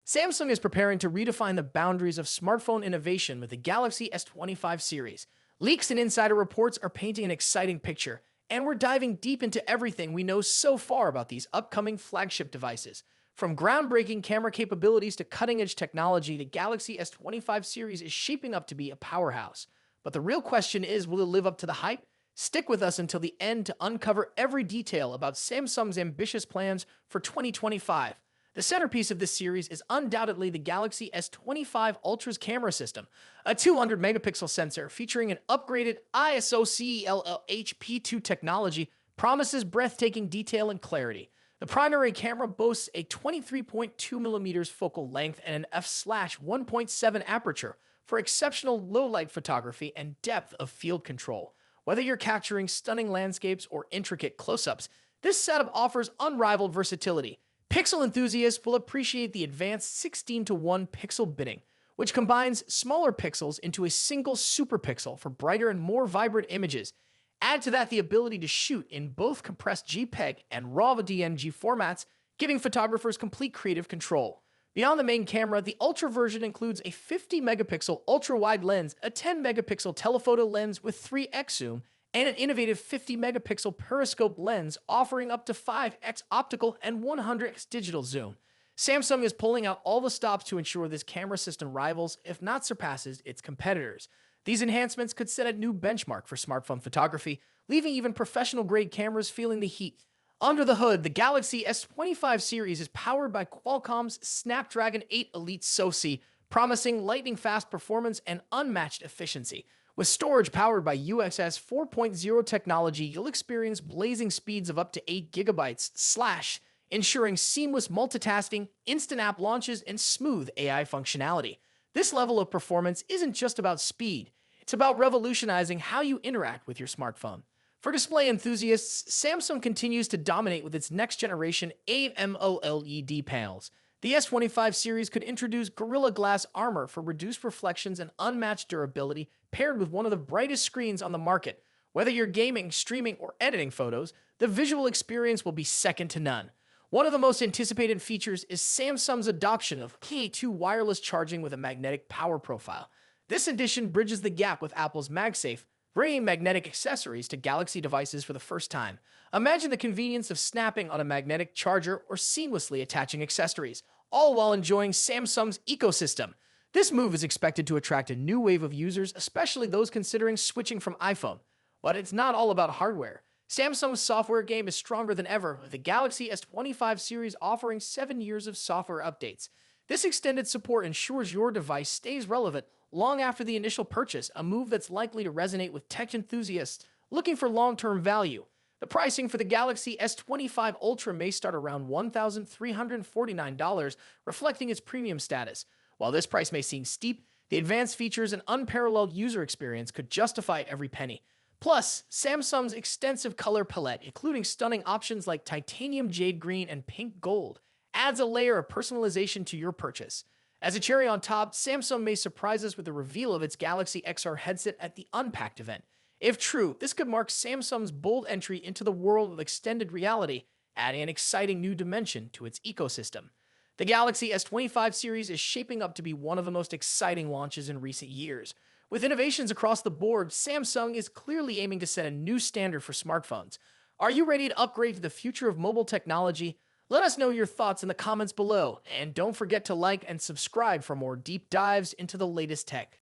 Samsung is preparing to redefine the boundaries of smartphone innovation with the Galaxy S25 series. Leaks and insider reports are painting an exciting picture, and we're diving deep into everything we know so far about these upcoming flagship devices. From groundbreaking camera capabilities to cutting-edge technology, the Galaxy S25 series is shaping up to be a powerhouse. But the real question is, will it live up to the hype? Stick with us until the end to uncover every detail about Samsung's ambitious plans for 2025. The centerpiece of this series is undoubtedly the Galaxy S25 Ultra's camera system, a 200-megapixel sensor featuring an upgraded ISO CELL-HP2 technology promises breathtaking detail and clarity. The primary camera boasts a 23.2mm focal length and an f/1.7 aperture for exceptional low-light photography and depth of field control. Whether you're capturing stunning landscapes or intricate close-ups, this setup offers unrivaled versatility. Pixel enthusiasts will appreciate the advanced 16:1 pixel binning, which combines smaller pixels into a single superpixel for brighter and more vibrant images. Add to that the ability to shoot in both compressed JPEG and RAW DMG formats, giving photographers complete creative control. Beyond the main camera, the Ultra version includes a 50-megapixel ultra-wide lens, a 10-megapixel telephoto lens with 3x zoom, and an innovative 50-megapixel periscope lens offering up to 5x optical and 100x digital zoom. Samsung is pulling out all the stops to ensure this camera system rivals, if not surpasses, its competitors. These enhancements could set a new benchmark for smartphone photography, leaving even professional-grade cameras feeling the heat. Under the hood, the Galaxy S25 series is powered by Qualcomm's Snapdragon 8 Elite SoC, promising lightning-fast performance and unmatched efficiency. With storage powered by UXS 4.0 technology, you'll experience blazing speeds of up to 8 gigabytes, ensuring seamless multitasking, instant app launches, and smooth AI functionality. This level of performance isn't just about speed, it's about revolutionizing how you interact with your smartphone. For display enthusiasts, Samsung continues to dominate with its next-generation AMOLED panels. The S25 series could introduce Gorilla Glass armor for reduced reflections and unmatched durability, paired with one of the brightest screens on the market. Whether you're gaming, streaming, or editing photos, the visual experience will be second to none. One of the most anticipated features is Samsung's adoption of K2 wireless charging with a magnetic power profile. This addition bridges the gap with Apple's MagSafe, bringing magnetic accessories to Galaxy devices for the first time. Imagine the convenience of snapping on a magnetic charger or seamlessly attaching accessories, all while enjoying Samsung's ecosystem. This move is expected to attract a new wave of users, especially those considering switching from iPhone. But it's not all about hardware. Samsung's software game is stronger than ever, with the Galaxy S25 series offering 7 years of software updates. This extended support ensures your device stays relevant long after the initial purchase, a move that's likely to resonate with tech enthusiasts looking for long-term value. The pricing for the Galaxy S25 Ultra may start around $1,349, reflecting its premium status. While this price may seem steep, the advanced features and unparalleled user experience could justify every penny. Plus, Samsung's extensive color palette, including stunning options like titanium jade green and pink gold, adds a layer of personalization to your purchase. As a cherry on top, Samsung may surprise us with the reveal of its Galaxy XR headset at the Unpacked event. If true, this could mark Samsung's bold entry into the world of extended reality, adding an exciting new dimension to its ecosystem. The Galaxy S25 series is shaping up to be one of the most exciting launches in recent years. With innovations across the board, Samsung is clearly aiming to set a new standard for smartphones. Are you ready to upgrade to the future of mobile technology? Let us know your thoughts in the comments below, and don't forget to like and subscribe for more deep dives into the latest tech.